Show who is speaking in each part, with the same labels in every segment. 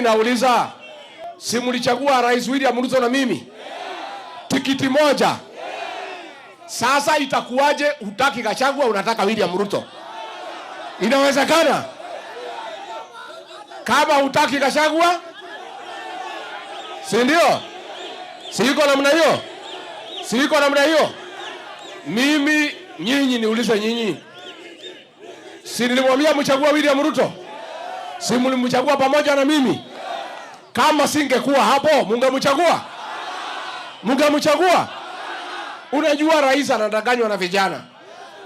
Speaker 1: Nauliza, si mlichagua Rais William Ruto na mimi? Tikiti moja. Sasa itakuwaje hutaki Gachagua unataka William Ruto? Inawezekana? Kama hutaki Gachagua? Si ndio? Siko namna hiyo? Siko namna hiyo? Mimi nyinyi niulize nyinyi. Si nilimwambia mchagua William Ruto? Si mlimchagua pamoja na mimi? Kama singekuwa hapo, mungemchagua? Mungemchagua? Unajua rais anadanganywa na vijana.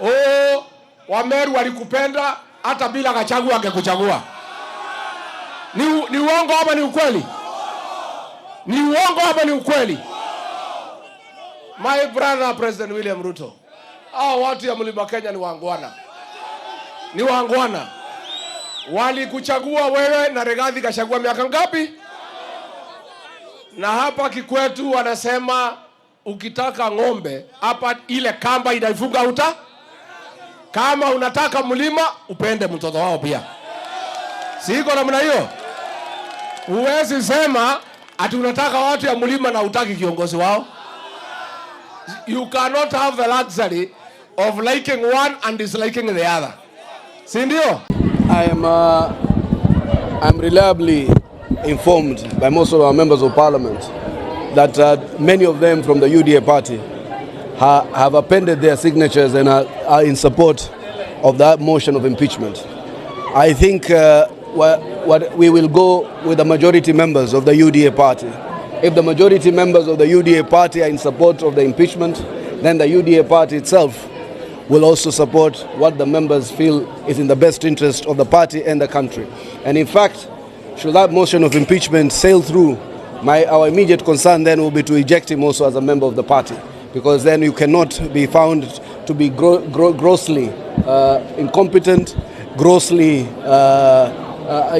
Speaker 1: Oh, Wameru walikupenda hata bila Gachagua angekuchagua. Ni uongo hapa ni ukweli? Ni uongo hapa ni ukweli? My brother President William Ruto. Watu ya Mlima Kenya ni wangwana. Ni wangwana. Walikuchagua wewe na Rigathi Gachagua miaka ngapi? Na hapa Kikwetu wanasema ukitaka ng'ombe hapa ile kamba inaifunga uta. Kama unataka mlima upende mtoto wao pia. Siko namna hiyo. Huwezi sema ati unataka watu ya mlima na utaki kiongozi wao. You cannot have the luxury of liking one and disliking the other. Si ndio?
Speaker 2: I'm reliably informed by most of our members of parliament that many of them from the UDA party have appended their signatures and are in support of that motion of impeachment. I think we will go with the majority members of the UDA party. If the majority members of the UDA party are in support of the impeachment, then the UDA party itself will also support what the members feel is in the best interest of the party and the country. And in fact, should that motion of impeachment sail through, our immediate concern then will be to eject him also as a member of the party, because then you cannot be found to be grossly incompetent, grossly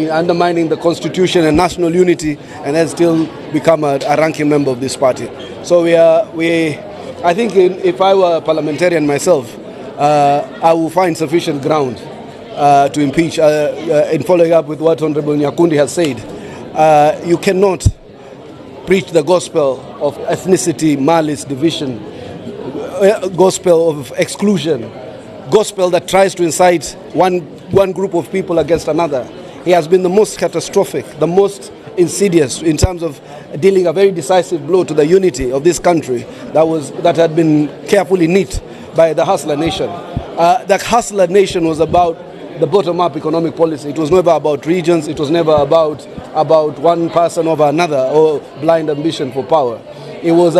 Speaker 2: undermining the constitution and national unity, and then still become a ranking member of this party. So I think if I were a parliamentarian myself, I will find sufficient ground to impeach. In following up with what Honorable Nyakundi has said, you cannot preach the gospel of ethnicity, malice, division, gospel of exclusion, gospel that tries to incite one group of people against another. He has been the most catastrophic, the most insidious in terms of dealing a very decisive blow to the unity of this country that had been carefully knit by the Hustler Nation. The Hustler Nation was about the bottom-up economic policy. It was never about regions. It was never about one person over another or blind ambition for power. It was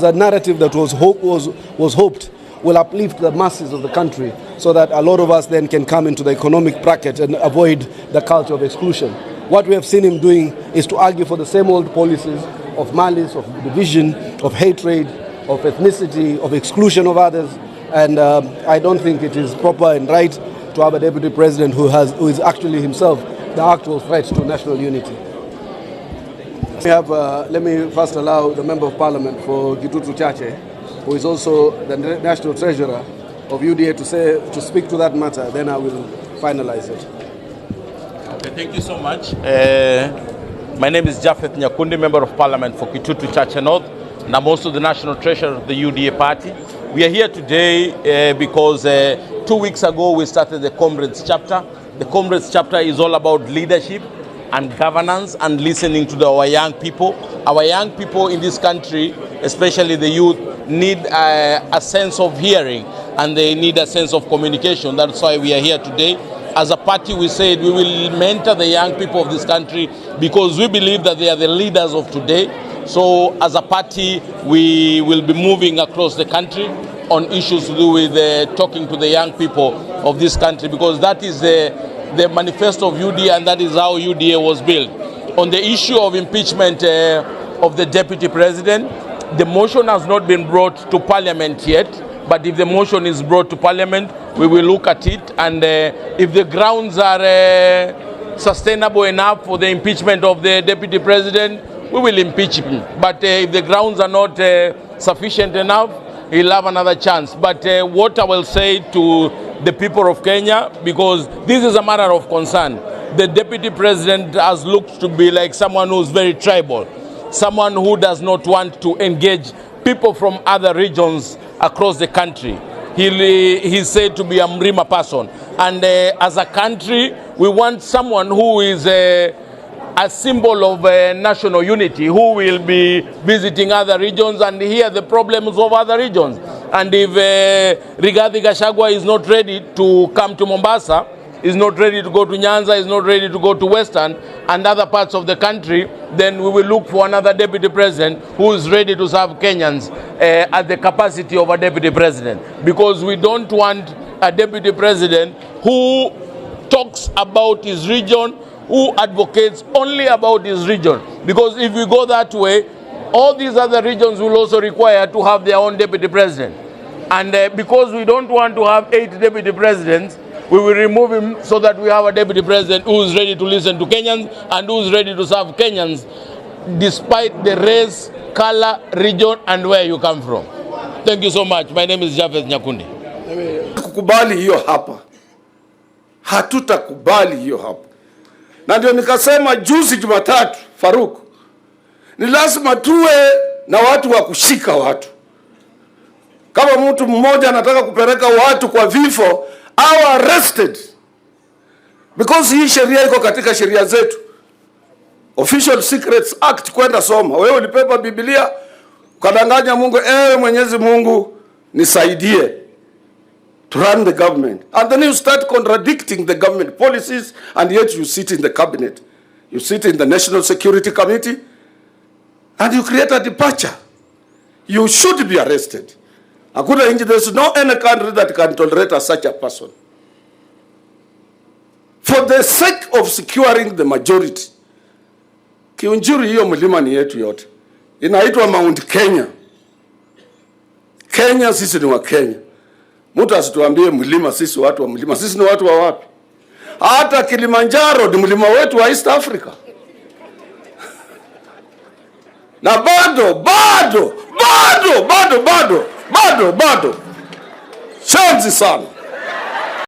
Speaker 2: a narrative that was hoped will uplift the masses of the country, so that a lot of us then can come into the economic bracket and avoid the culture of exclusion. What we have seen him doing is to argue for the same old policies of malice, of division, of hatred, of ethnicity, of exclusion of others. And I don't think it is proper and right to have a deputy president who is actually himself the actual threat to national unity. Let me first allow the Member of Parliament for Gitutu Chache, who is also the National Treasurer of UDA, to speak to that matter. Then I will finalize it.
Speaker 3: Okay, thank you so much. My name is Japheth Nyakundi, Member of Parliament for Kitutu Chache North, and I'm also the National Treasurer of the UDA party. We are here today because 2 weeks ago we started the Comrades chapter. The Comrades chapter is all about leadership and governance and listening to our young people. Our young people in this country, especially the youth, need a sense of hearing, and they need a sense of communication. That's why we are here today. As a party, we said we will mentor the young people of this country because we believe that they are the leaders of today. So as a party, we will be moving across the country on issues to do with talking to the young people of this country, because that is the manifesto of UDA, and that is how UDA was built. On the issue of impeachment of the deputy president, the motion has not been brought to parliament yet, but if the motion is brought to parliament, we will look at it, and if the grounds are sustainable enough for the impeachment of the deputy president, we will impeach him. But if the grounds are not sufficient enough, he'll have another chance. But what I will say to the people of Kenya, because this is a matter of concern, the deputy president has looked to be like someone who's very tribal, someone who does not want to engage people from other regions across the country. He's said to be a Mrima person. And as a country, we want someone who is a symbol of national unity, who will be visiting other regions and hear the problems of other regions. And if Rigathi Gachagua is not ready to come to Mombasa, is not ready to go to Nyanza, is not ready to go to Western and other parts of the country, then we will look for another deputy president who is ready to serve Kenyans at the capacity of a deputy president. Because we don't want a deputy president who talks about his region, who advocates only about his region. Because if we go that way, all these other regions will also require to have their own deputy president. And because we don't want to have 8 deputy presidents, we will remove him so that we have a deputy president who is ready to listen to Kenyans and who is ready to serve Kenyans despite the race, color, region and where you come from. Thank you so much. My name is Japheth Nyakundi.
Speaker 4: Kukubali hiyo hapa. Hatutakubali hiyo hapa. Na ndio nikasema juzi Jumatatu, Faruk, ni lazima tuwe na watu wa kushika watu. Kama mtu mmoja anataka kupeleka watu kwa vifo, au arrested. Because hii sheria iko katika sheria zetu. Official Secrets Act, kwenda soma. Wewe ulipepa Biblia, ukadanganya Mungu, Mwenyezi Mungu nisaidie to run the government. And then you start contradicting the government policies, and yet you sit in the cabinet. You sit in the National Security Committee, and you create a departure. You should be arrested. There's no any country that can tolerate such a person. For the sake of securing the majority, Kiunjuri hiyo mlima ni yetu yote. Inaitwa Mount Kenya. Kenya sisi ni wa Kenya. Mtu asituambie mlima, sisi watu wa mlima. Sisi ni watu wa wapi? Hata Kilimanjaro ni mlima wetu wa East Africa. Na bado. Shanzi sana.